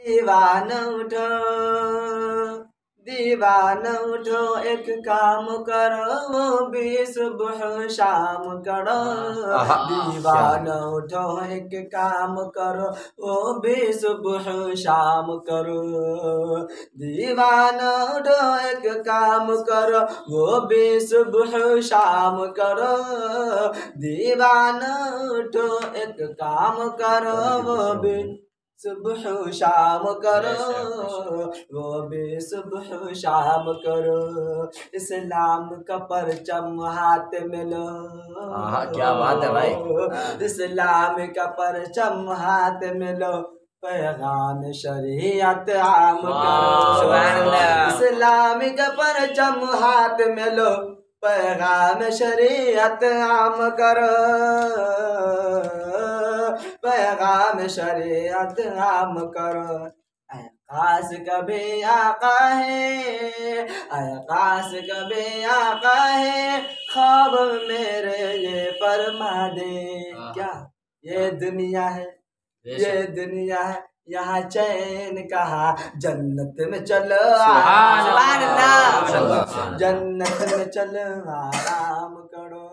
दीवाना उठो दीवाना उठो, एक काम करो वो भी सुबह शाम करो। दीवाना उठो एक काम करो वो भी सुबह शाम करो। दीवाना उठो एक काम करो वो भी सुबह शाम करो। दीवाना उठो एक काम करो वो भी सुबह शाम करो, वो भी सुबह शाम करो। इस्लाम का परचम हाथ में लो। क्या बात है भाई। इस्लाम का परचम हाथ में लो, पैगाम शरीयत आम करो। इस्लाम का परचम हाथ में लो, पैगाम शरीयत आम करो। पैगाम शरीयत आम करो। आकाश कभी आका है, आकाश कभी आका है, ख्वाब मेरे ये फरमा दे। क्या ये दुनिया है, ये दुनिया है, यहाँ चैन कहा, जन्नत में चलो सुभान अल्लाह, जन्नत में चलो आराम करो।